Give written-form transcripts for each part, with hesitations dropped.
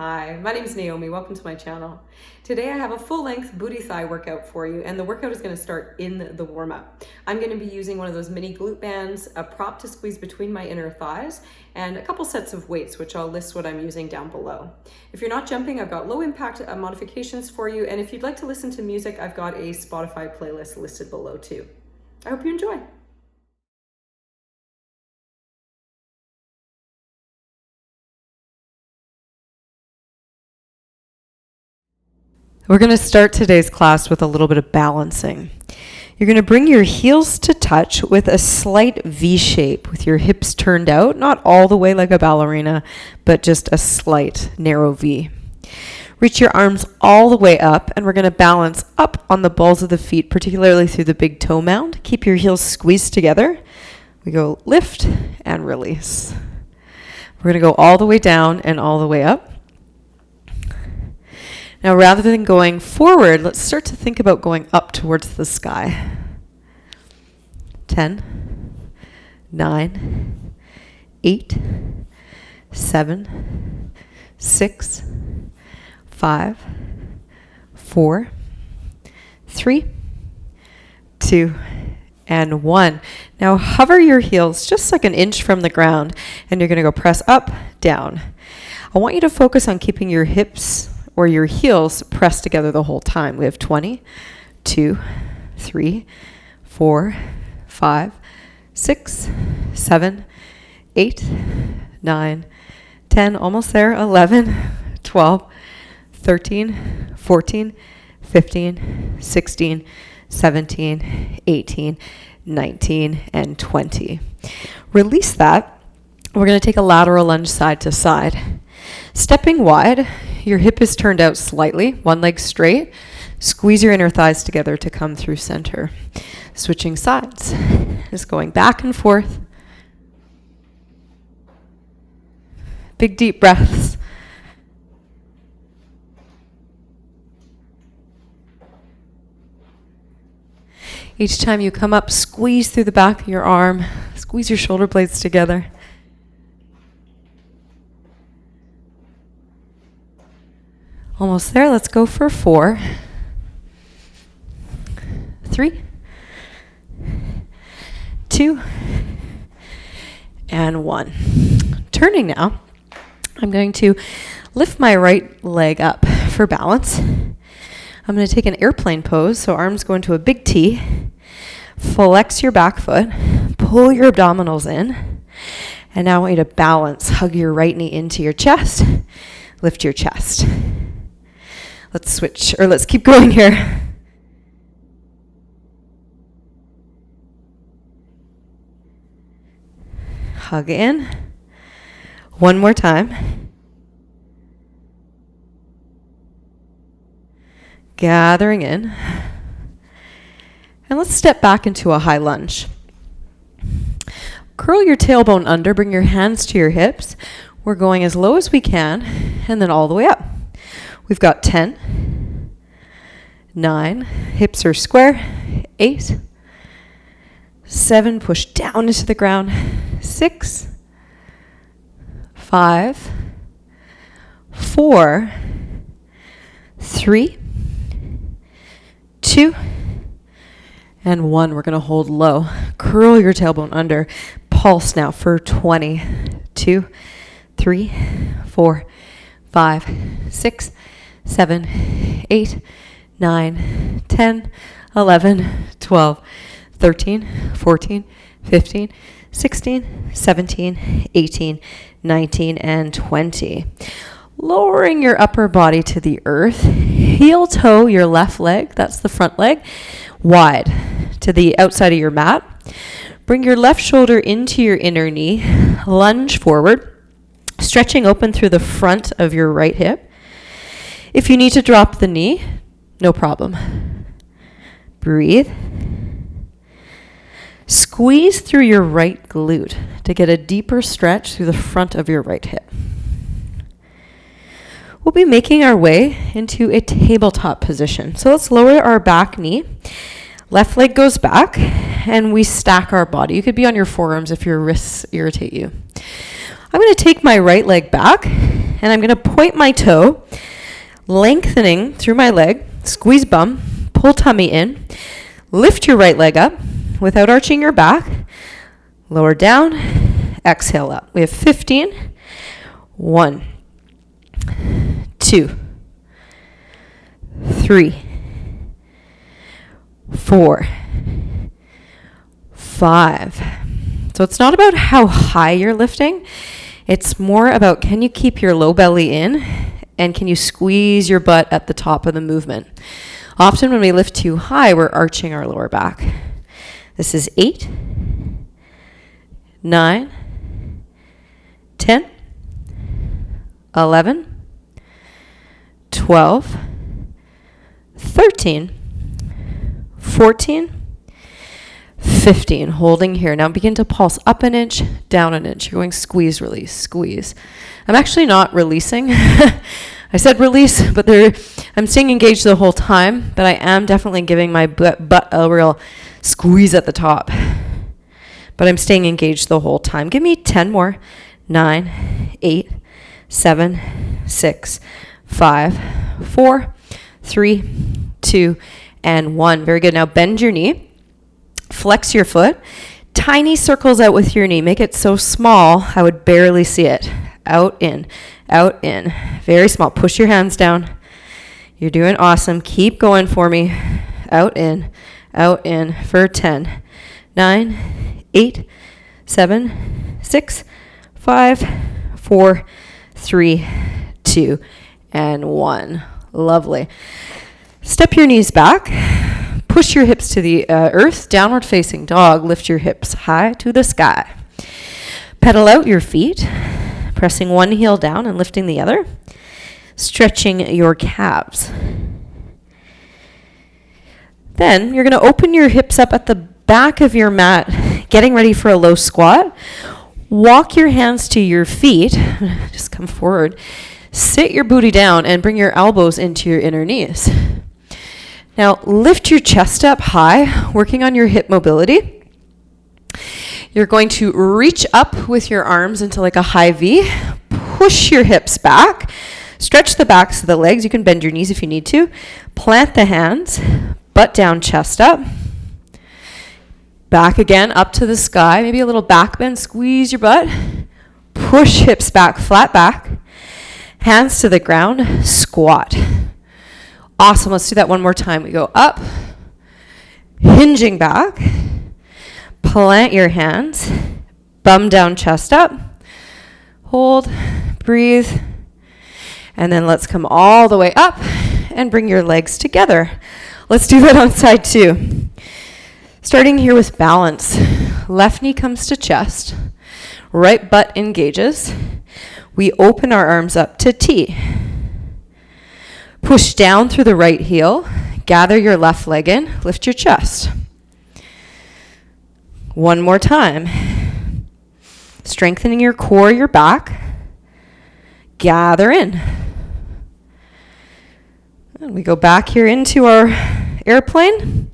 Hi, my name is Naomi. Welcome to my channel. Today I have a full-length booty thigh workout for you, and the workout is going to start in the warm-up. I'm going to be using one of those mini glute bands, a prop to squeeze between my inner thighs, and a couple sets of weights, which I'll list what I'm using down below. If you're not jumping, I've got low impact modifications for you, and if you'd like to listen to music, I've got a Spotify playlist listed below too. I hope you enjoy. We're going to start today's class with a little bit of balancing. You're going to bring your heels to touch with a slight V shape with your hips turned out, not all the way like a ballerina, but just a slight narrow V. Reach your arms all the way up, and we're going to balance up on the balls of the feet, particularly through the big toe mound. Keep your heels squeezed together. We go lift and release. We're going to go all the way down and all the way up. Now, rather than going forward, let's start to think about going up towards the sky. 10, 9, 8, 7, 6, 5, 4, 3, 2, and 1. Now hover your heels just like an inch from the ground, and you're going to go press up, down. I want you to focus on keeping your hips or your heels pressed together the whole time. We have 20, 2, 3, 4, 5, 6, 7, 8, 9, 10, almost there, 11, 12, 13, 14, 15, 16, 17, 18, 19, and 20. Release that. We're going to take a lateral lunge side to side. Stepping wide, your hip is turned out slightly, one leg straight. Squeeze your inner thighs together to come through center. Switching sides. Just going back and forth. Big deep breaths. Each time you come up, squeeze through the back of your arm. Squeeze your shoulder blades together. Almost there. Let's go for 4, 3, 2, and 1. Turning now, I'm going to lift my right leg up for balance. I'm going to take an airplane pose, so arms go into a big T. Flex your back foot, pull your abdominals in, and now I want you to balance. Hug your right knee into your chest, lift your chest. Let's switch, or let's keep going here. Hug in. One more time. Gathering in. And let's step back into a high lunge. Curl your tailbone under, bring your hands to your hips. We're going as low as we can, and then all the way up. We've got 10, 9, hips are square, 8, 7, push down into the ground, 6, 5, 4, 3, 2, and 1. We're going to hold low. Curl your tailbone under. Pulse now for 20, 2, 3, 4, 5, 6, 7, 8, 9, 10, 11, 12, 13, 14, 15, 16, 17, 18, 19, and 20. Lowering your upper body to the earth. Heel toe your left leg, that's the front leg, wide to the outside of your mat. Bring your left shoulder into your inner knee. Lunge forward, stretching open through the front of your right hip. If you need to drop the knee, no problem. Breathe. Squeeze through your right glute to get a deeper stretch through the front of your right hip. We'll be making our way into a tabletop position. So let's lower our back knee. Left leg goes back, and we stack our body. You could be on your forearms if your wrists irritate you. I'm going to take my right leg back and I'm going to point my toe, lengthening through my leg, squeeze bum, pull tummy in, lift your right leg up without arching your back, lower down, exhale up. We have 15. 1, 2, 3, 4, 5. So it's not about how high you're lifting. It's more about, can you keep your low belly in and can you squeeze your butt at the top of the movement? Often when we lift too high, we're arching our lower back. This is 8, 9, 10, 11, 12, 13, 14, 15. Holding here. Now begin to pulse up an inch, down an inch. You're going squeeze, release, squeeze. I'm actually not releasing. I said release, but I'm staying engaged the whole time, but I am definitely giving my butt a real squeeze at the top. But I'm staying engaged the whole time. Give me 10 more. 9, 8, 7, 6, 5, 4, 3, 2, and 1. Very good. Now bend your knee. Flex your foot. Tiny circles out with your knee. Make it so small I would barely see it. Out, in, out, in. Very small. Push your hands down. You're doing awesome. Keep going for me. Out, in for 10, 9, 8, 7, 6, 5, 4, 3, 2, and 1. Lovely. Step your knees back. Push your hips to the earth. Downward facing dog. Lift your hips high to the sky. Pedal out your feet. Pressing one heel down and lifting the other. Stretching your calves. Then you're going to open your hips up at the back of your mat, getting ready for a low squat. Walk your hands to your feet. Just come forward. Sit your booty down and bring your elbows into your inner knees. Now lift your chest up high, working on your hip mobility. You're going to reach up with your arms into like a high V. Push your hips back. Stretch the backs of the legs. You can bend your knees if you need to. Plant the hands. Butt down, chest up. Back again, up to the sky. Maybe a little back bend. Squeeze your butt. Push hips back, flat back. Hands to the ground. Squat. Awesome. Let's do that one more time. We go up. Hinging back. Plant your hands. Bum down, chest up. Hold. Breathe. And then let's come all the way up and bring your legs together. Let's do that on side 2. Starting here with balance. Left knee comes to chest. Right butt engages. We open our arms up to T. Push down through the right heel. Gather your left leg in. Lift your chest. One more time. Strengthening your core, your back. Gather in. And we go back here into our airplane.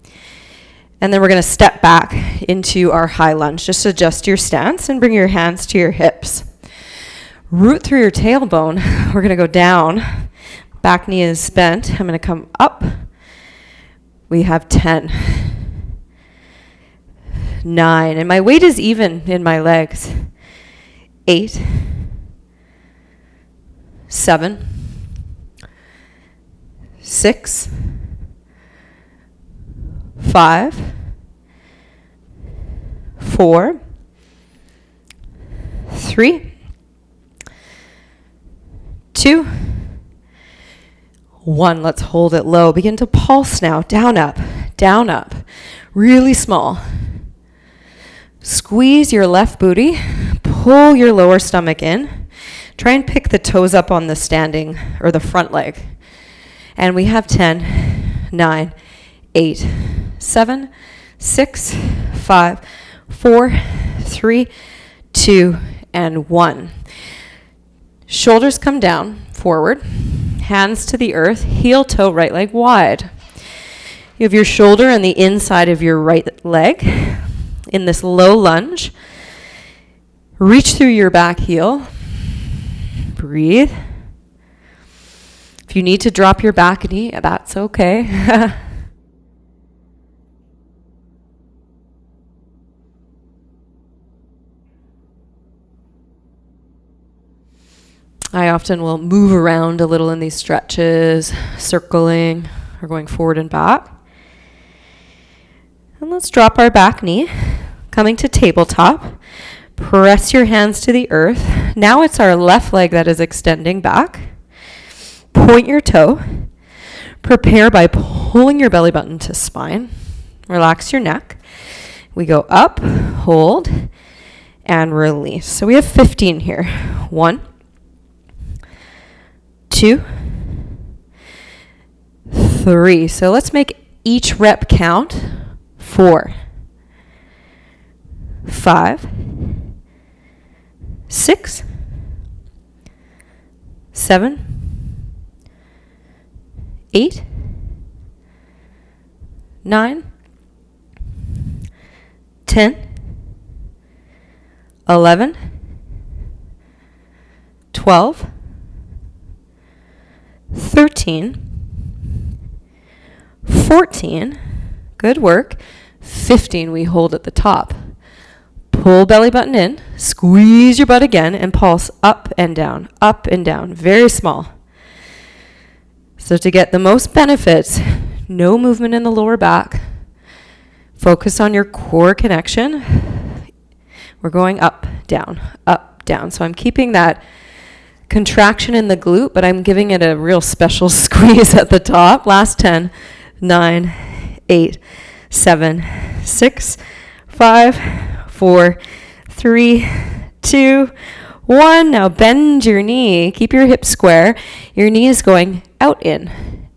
And then we're going to step back into our high lunge. Just adjust your stance and bring your hands to your hips. Root through your tailbone. We're going to go down. Back knee is bent. I'm going to come up. We have 10, 9, and my weight is even in my legs. 8, 7, 6, 5, 4, 3, 2, 1. Let's hold it low. Begin to pulse now. Down, up, really small. Squeeze your left booty. Pull your lower stomach in. Try and pick the toes up on the standing or the front leg. And we have 10, 9, 8, 7, 6, 5, 4, 3, 2, and 1. Shoulders come down, forward. Hands to the earth, heel toe, right leg wide. You have your shoulder on the inside of your right leg in this low lunge. Reach through your back heel. Breathe. If you need to drop your back knee, that's okay. I often will move around a little in these stretches, circling or going forward and back. And let's drop our back knee, coming to tabletop. Press your hands to the earth. Now it's our left leg that is extending back. Point your toe. Prepare by pulling your belly button to spine. Relax your neck. We go up, hold, and release. So we have 15 here. 1, 2, 3. So let's make each rep count. 4, 5, 6, 7, 8, 9, 10, 11, 12, 13, 14, good work, 15, we hold at the top. Pull belly button in, squeeze your butt again, and pulse up and down, very small. So to get the most benefits, no movement in the lower back. Focus on your core connection. We're going up, down, up, down. So I'm keeping that contraction in the glute, but I'm giving it a real special squeeze at the top. Last 10, 9, 8, 7, 6, 5, 4, 3, 2, 1. Now bend your knee. Keep your hips square. Your knee is going out, in,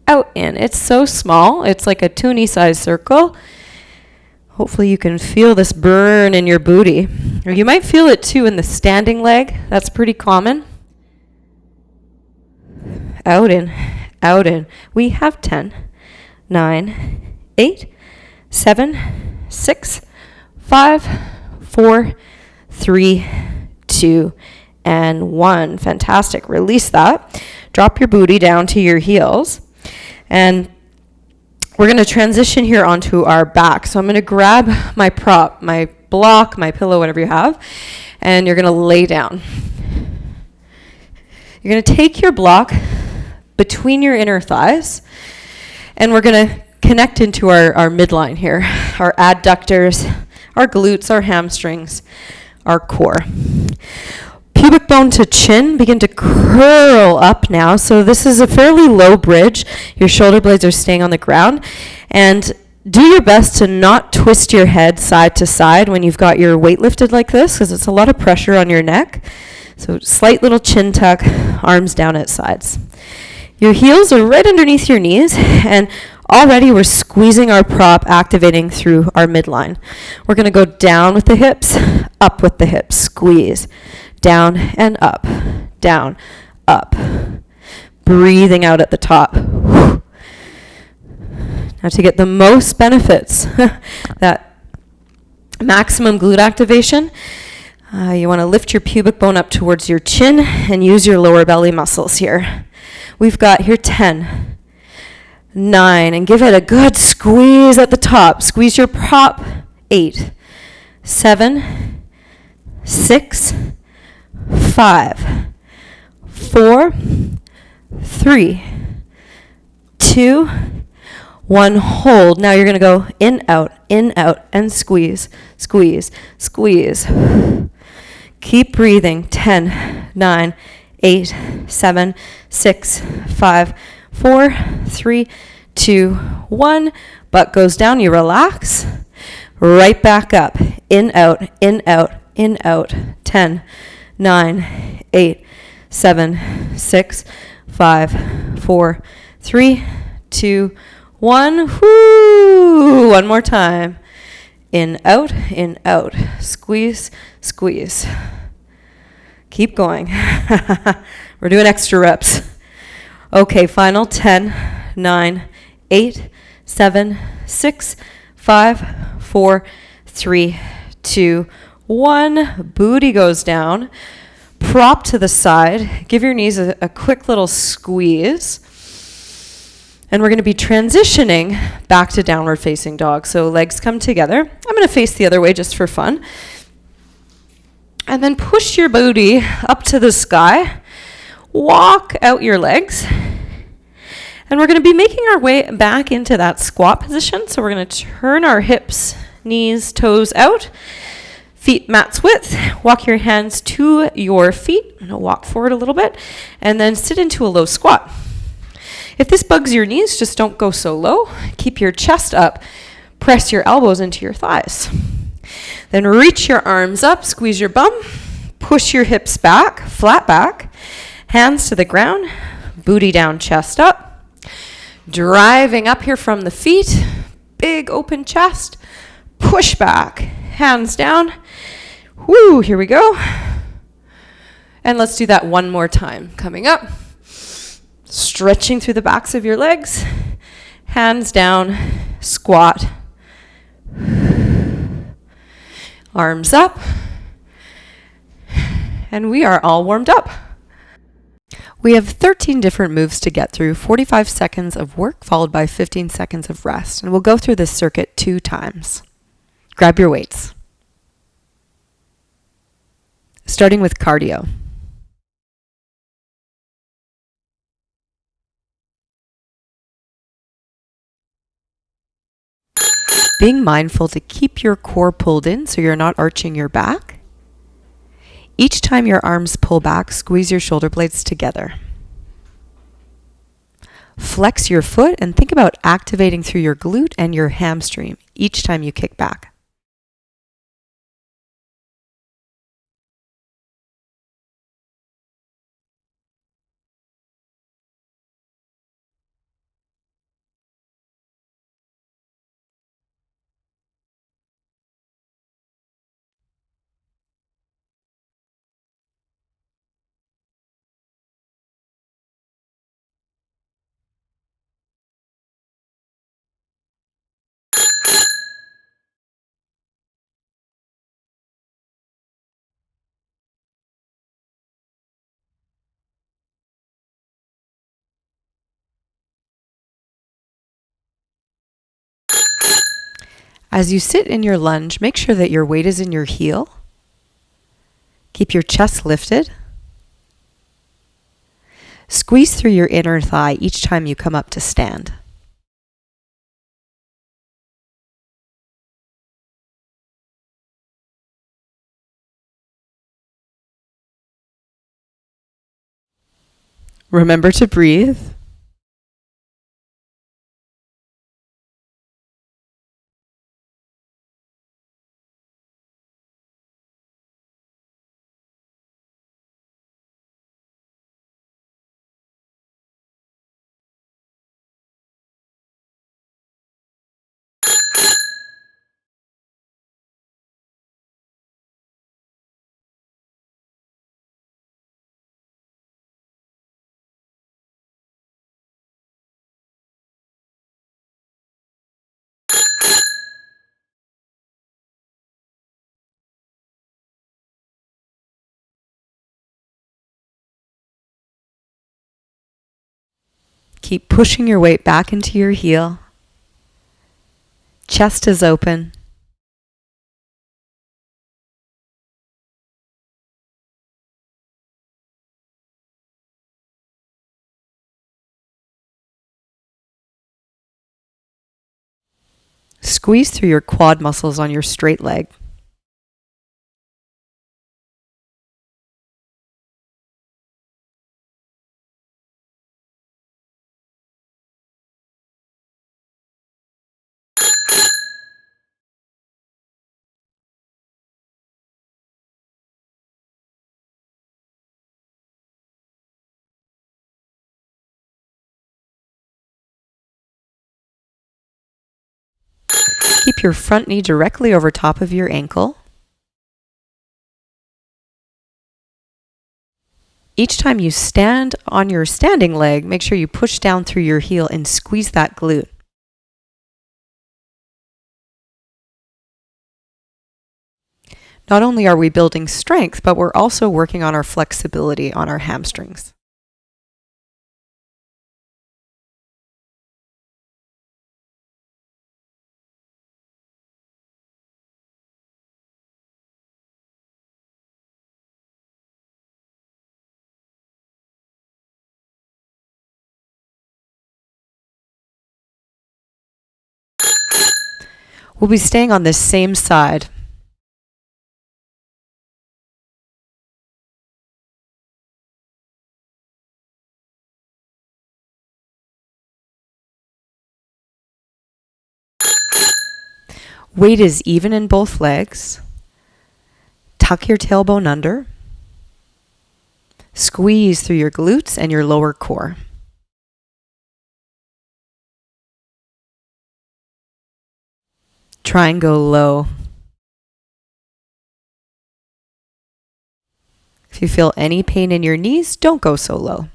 out, in. It's so small. It's like a toonie size circle. Hopefully you can feel this burn in your booty. Or you might feel it too in the standing leg. That's pretty common. Out, in, out, in. We have 10, 9, 8, 7, 6, 5, 4, 3, 2, and 1. Fantastic. Release that. Drop your booty down to your heels. And we're going to transition here onto our back. So I'm going to grab my prop, my block, my pillow, whatever you have, and you're going to lay down. You're going to take your block between your inner thighs, and we're going to connect into our midline here, our adductors, our glutes, our hamstrings, our core. Pubic bone to chin, begin to curl up now. So this is a fairly low bridge. Your shoulder blades are staying on the ground. And do your best to not twist your head side to side when you've got your weight lifted like this, because it's a lot of pressure on your neck. So slight little chin tuck, arms down at sides. Your heels are right underneath your knees, and already we're squeezing our prop, activating through our midline. We're going to go down with the hips, up with the hips, squeeze. Down and up, down, up. Breathing out at the top. Now to get the most benefits, that maximum glute activation, you want to lift your pubic bone up towards your chin and use your lower belly muscles here. We've got here 10, 9, and give it a good squeeze at the top. Squeeze your prop. 8, 7, 6, 5, 4, 3, 2, 1. Hold. Now you're going to go in, out, and squeeze, squeeze, squeeze. Keep breathing. 10, 9, 8, 7, 6, 5, 4, 3, 2, 1. Butt goes down. You relax. Right back up. In, out, in, out, in, out. 10, 9, 8, 7, 6, 5, 4, 3, 2, 1. Whoo! One more time. In, out, squeeze, squeeze. Keep going. We're doing extra reps. Okay, final 10, 9, 8, 7, 6, 5, 4, 3, 2, 1. Booty goes down. Prop to the side. Give your knees a quick little squeeze. And we're going to be transitioning back to downward facing dog. So legs come together. I'm going to face the other way just for fun. And then push your booty up to the sky. Walk out your legs. And we're going to be making our way back into that squat position. So we're going to turn our hips, knees, toes out. Feet mat's width. Walk your hands to your feet. And walk forward a little bit. And then sit into a low squat. If this bugs your knees, just don't go so low. Keep your chest up. Press your elbows into your thighs. Then reach your arms up, squeeze your bum. Push your hips back, flat back. Hands to the ground. Booty down, chest up. Driving up here from the feet. Big open chest. Push back. Hands down. Woo, here we go. And let's do that one more time. Coming up. Stretching through the backs of your legs, hands down, squat, arms up, and we are all warmed up. We have 13 different moves to get through, 45 seconds of work followed by 15 seconds of rest, and we'll go through this circuit 2 times. Grab your weights. Starting with cardio. Being mindful to keep your core pulled in so you're not arching your back. Each time your arms pull back, squeeze your shoulder blades together. Flex your foot and think about activating through your glute and your hamstring each time you kick back. As you sit in your lunge, make sure that your weight is in your heel. Keep your chest lifted. Squeeze through your inner thigh each time you come up to stand. Remember to breathe. Keep pushing your weight back into your heel. Chest is open. Squeeze through your quad muscles on your straight leg. Keep your front knee directly over top of your ankle. Each time you stand on your standing leg, make sure you push down through your heel and squeeze that glute. Not only are we building strength, but we're also working on our flexibility on our hamstrings. We'll be staying on this same side. Weight is even in both legs. Tuck your tailbone under. Squeeze through your glutes and your lower core. Try and go low. If you feel any pain in your knees, don't go so low.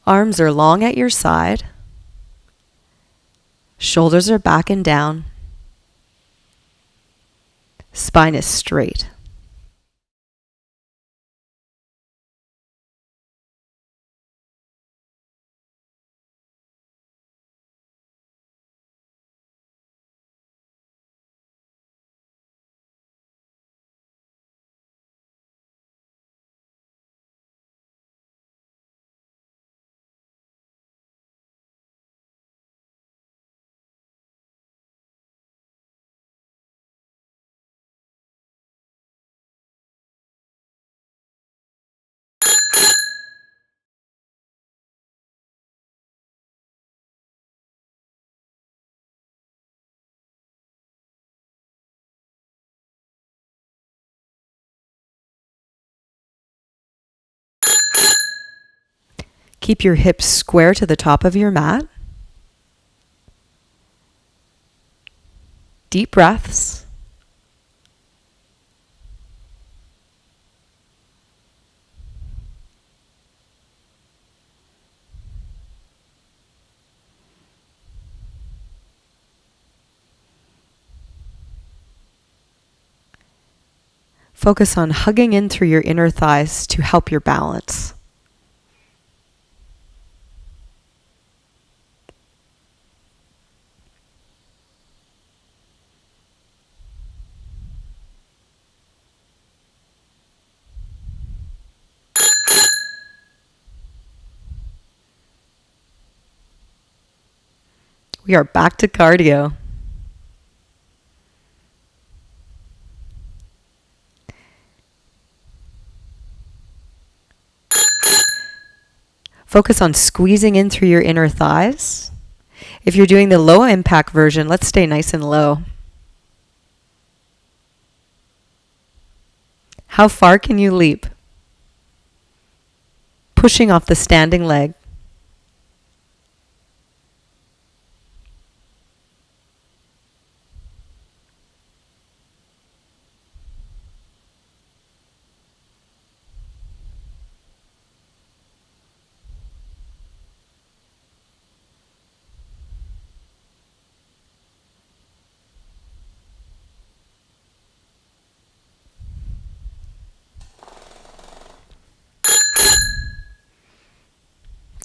Arms are long at your side. Shoulders are back and down. Spine is straight. Keep your hips square to the top of your mat. Deep breaths. Focus on hugging in through your inner thighs to help your balance. We are back to cardio. Focus on squeezing in through your inner thighs. If you're doing the low impact version, let's stay nice and low. How far can you leap? Pushing off the standing leg.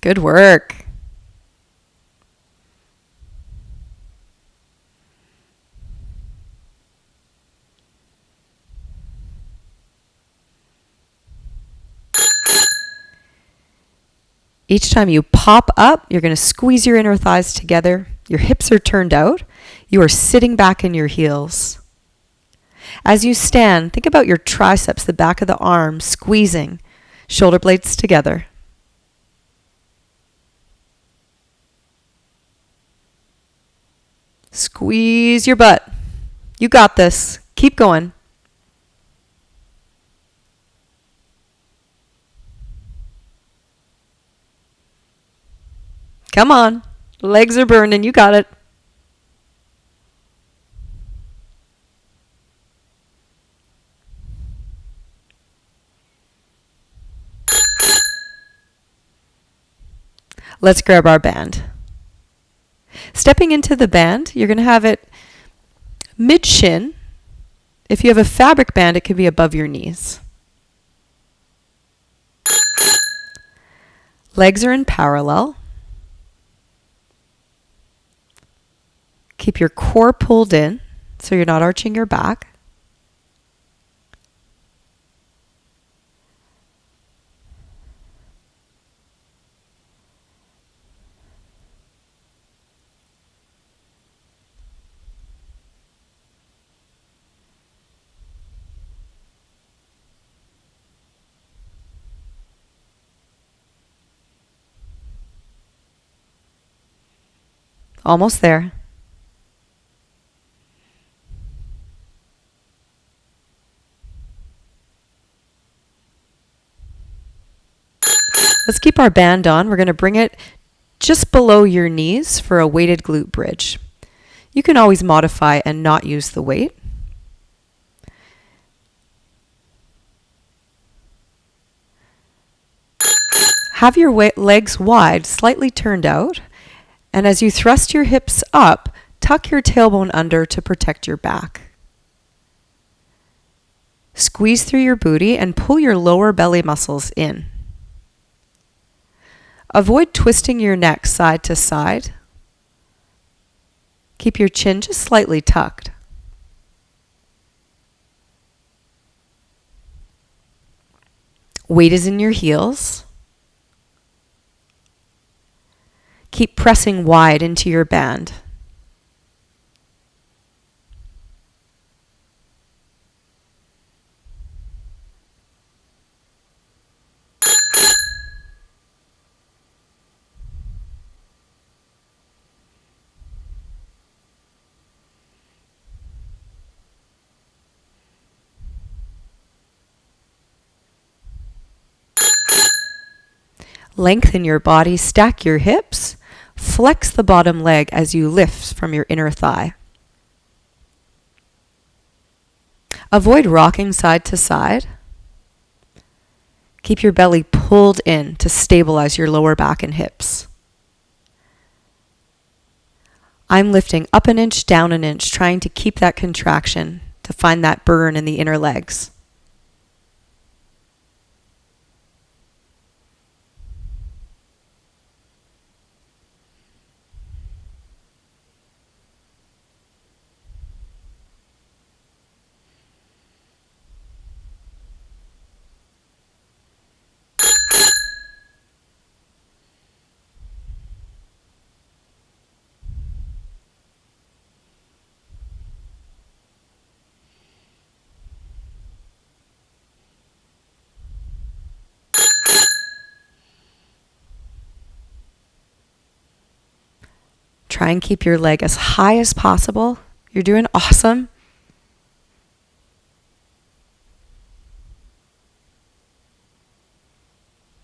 Good work. Each time you pop up, you're going to squeeze your inner thighs together. Your hips are turned out. You are sitting back in your heels. As you stand, think about your triceps, the back of the arm, squeezing, shoulder blades together. Squeeze your butt. You got this. Keep going. Come on. Legs are burning. You got it. Let's grab our band. Stepping into the band, you're going to have it mid-shin. If you have a fabric band, it can be above your knees. Legs are in parallel. Keep your core pulled in so you're not arching your back. Almost there. Let's keep our band on. We're going to bring it just below your knees for a weighted glute bridge. You can always modify and not use the weight. Have your legs wide, slightly turned out, and as you thrust your hips up, tuck your tailbone under to protect your back. Squeeze through your booty and pull your lower belly muscles in. Avoid twisting your neck side to side. Keep your chin just slightly tucked. Weight is in your heels. Keep pressing wide into your band. Lengthen your body, stack your hips, flex the bottom leg as you lift from your inner thigh. Avoid rocking side to side. Keep your belly pulled in to stabilize your lower back and hips. I'm lifting up an inch, down an inch, trying to keep that contraction, to find that burn in the inner legs. Try and keep your leg as high as possible. You're doing awesome.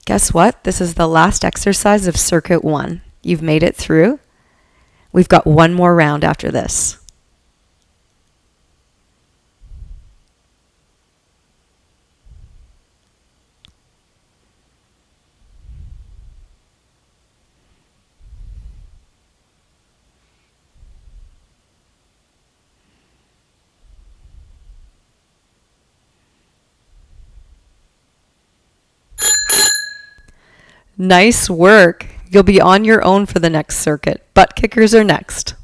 Guess what? This is the last exercise of circuit 1. You've made it through. We've got one more round after this. Nice work. You'll be on your own for the next circuit. Butt kickers are next.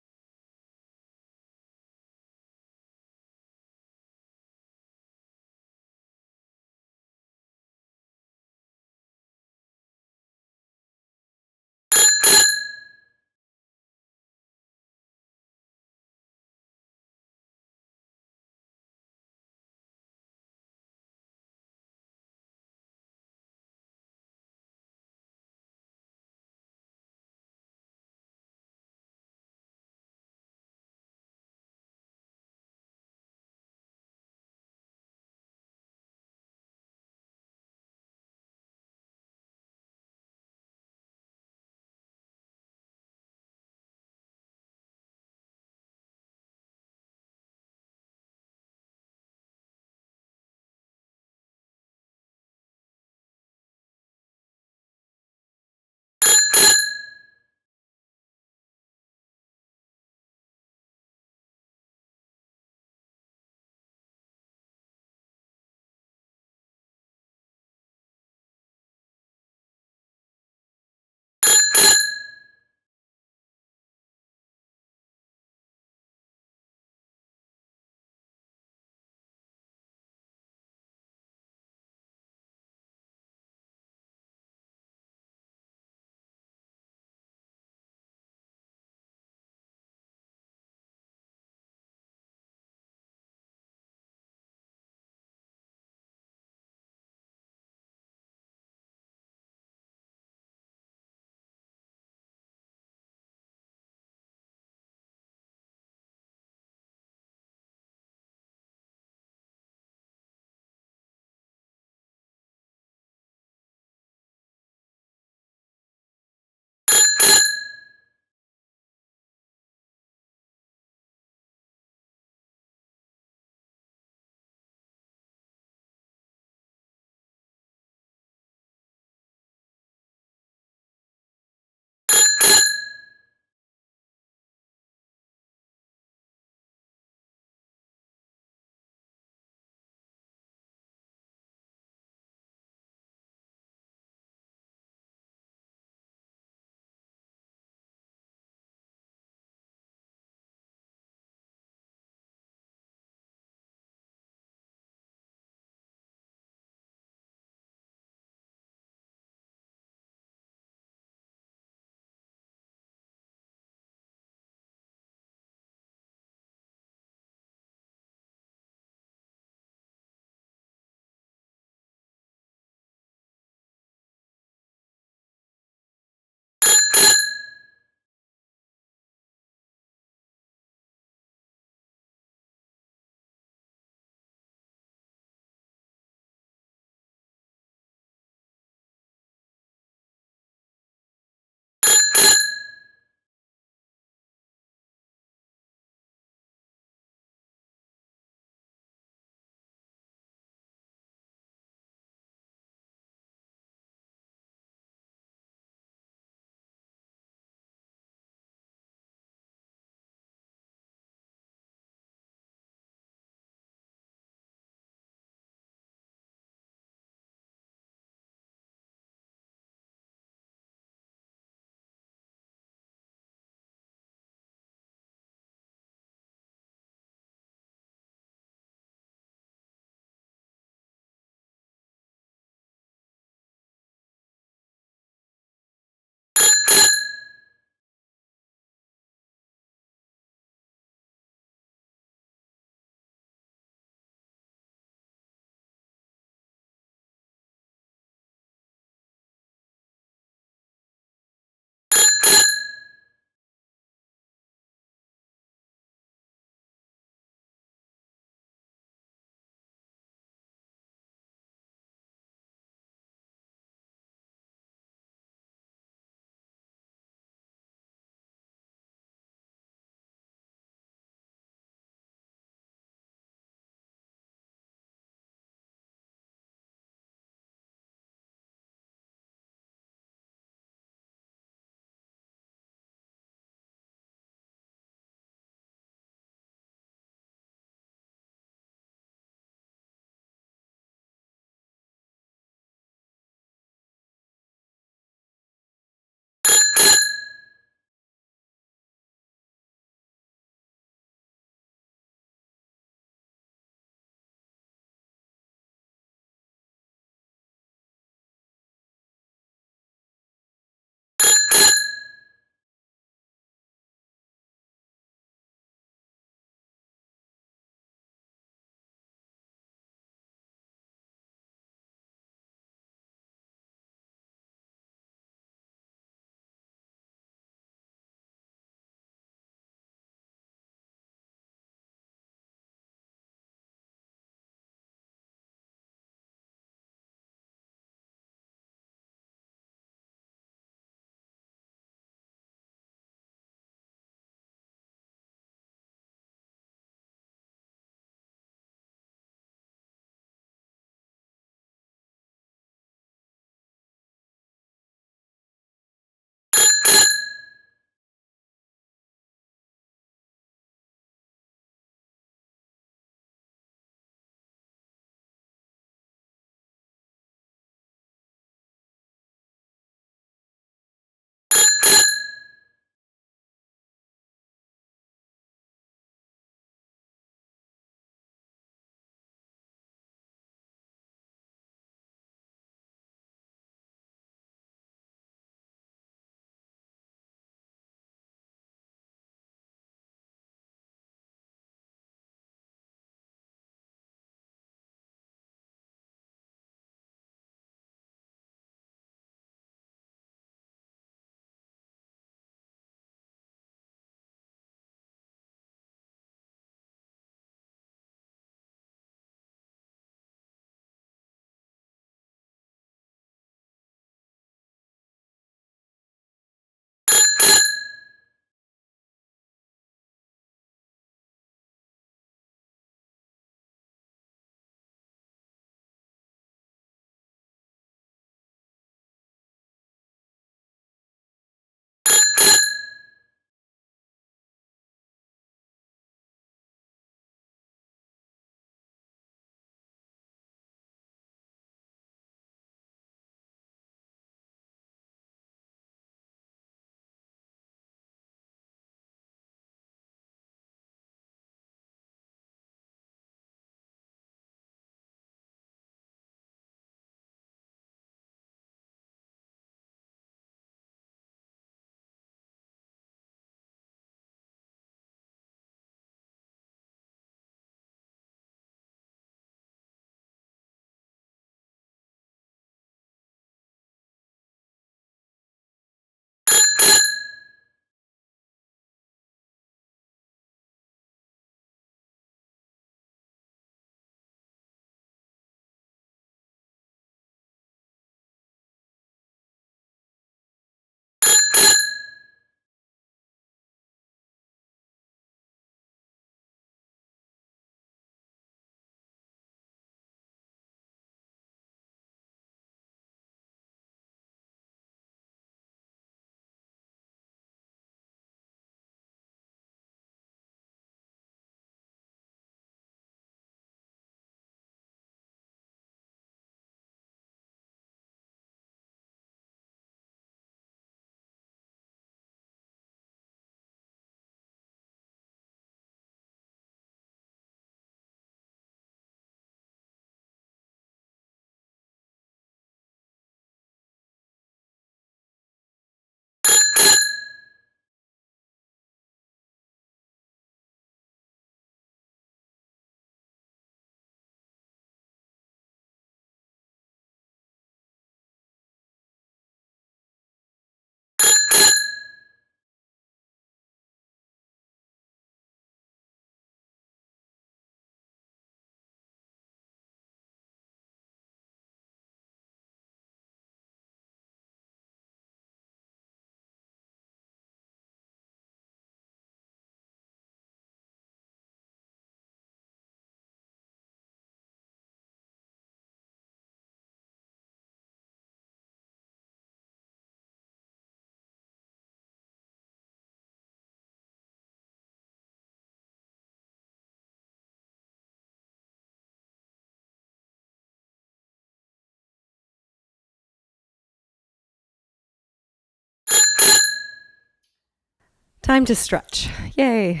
Time to stretch. Yay.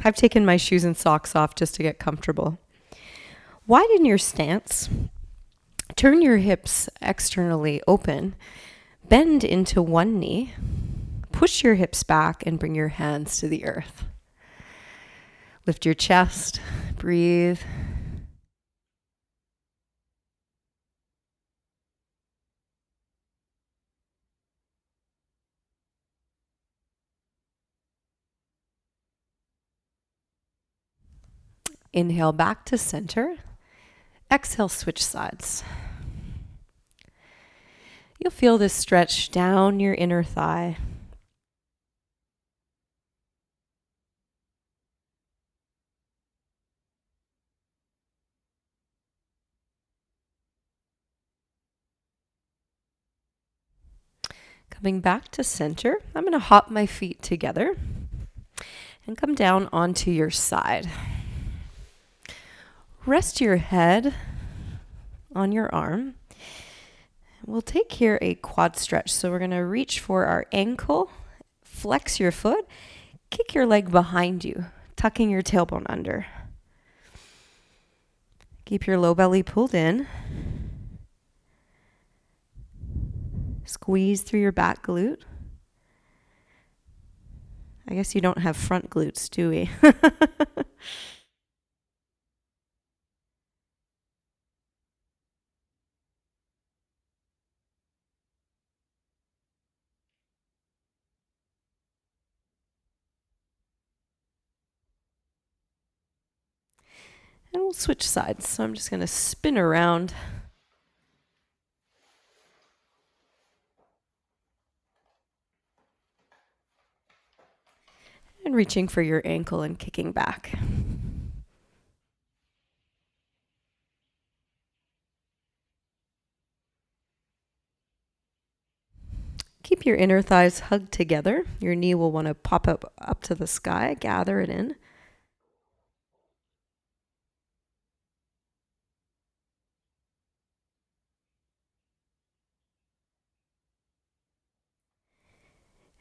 I've taken my shoes and socks off just to get comfortable. Widen your stance. Turn your hips externally open. Bend into one knee. Push your hips back and bring your hands to the earth. Lift your chest. Breathe. Inhale back to center. Exhale, switch sides. You'll feel this stretch down your inner thigh. Coming back to center, I'm going to hop my feet together and come down onto your side. Rest your head on your arm. We'll take here a quad stretch. So we're going to reach for our ankle, flex your foot, kick your leg behind you, tucking your tailbone under. Keep your low belly pulled in. Squeeze through your back glute. I guess you don't have front glutes, do we? And we'll switch sides. So I'm just going to spin around. And reaching for your ankle and kicking back. Keep your inner thighs hugged together. Your knee will want to pop up to the sky. Gather it in.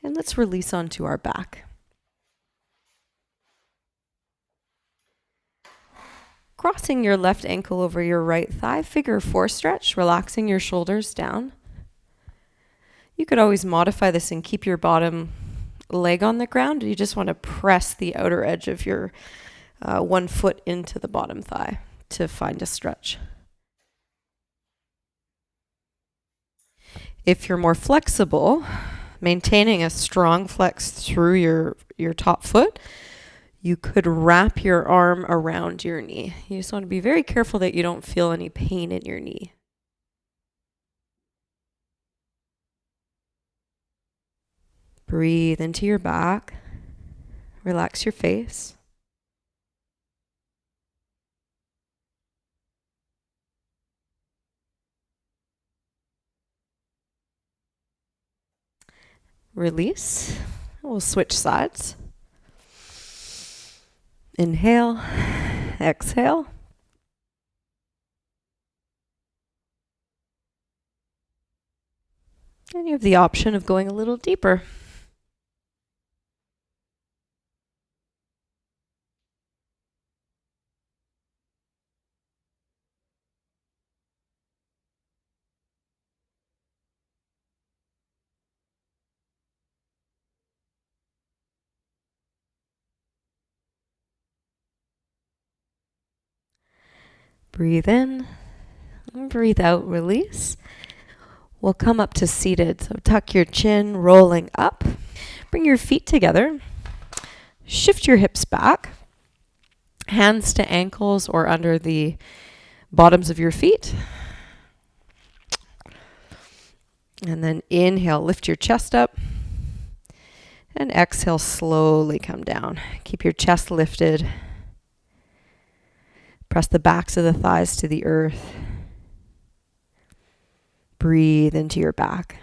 And let's release onto our back. Crossing your left ankle over your right thigh, figure 4 stretch, relaxing your shoulders down. You could always modify this and keep your bottom leg on the ground. You just want to press the outer edge of your one foot into the bottom thigh to find a stretch. If you're more flexible, maintaining a strong flex through your top foot, you could wrap your arm around your knee. You just want to be very careful that you don't feel any pain in your knee. Breathe into your back. Relax your face. Release. We'll switch sides. Inhale, exhale. And you have the option of going a little deeper. Breathe in, and breathe out, release. We'll come up to seated. So tuck your chin, rolling up. Bring your feet together. Shift your hips back. Hands to ankles or under the bottoms of your feet. And then inhale, lift your chest up. And exhale, slowly come down. Keep your chest lifted. Press the backs of the thighs to the earth. Breathe into your back.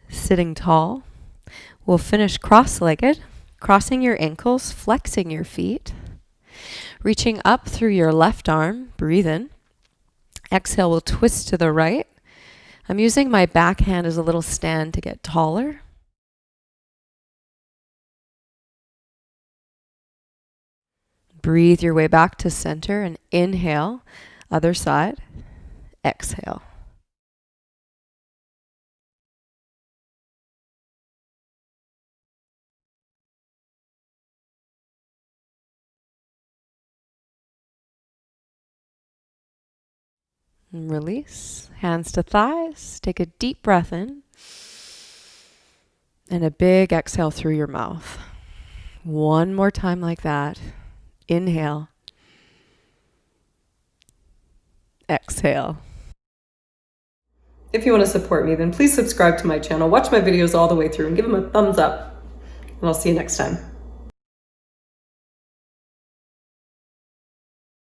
Sitting tall. We'll finish cross-legged, crossing your ankles, flexing your feet, reaching up through your left arm. Breathe in. Exhale, we'll twist to the right. I'm using my back hand as a little stand to get taller. Breathe your way back to center and inhale. Other side. Exhale. And release. Hands to thighs. Take a deep breath in. And a big exhale through your mouth. One more time like that. Inhale. Exhale. If you want to support me, then please subscribe to my channel, watch my videos all the way through, and give them a thumbs up. And I'll see you next time.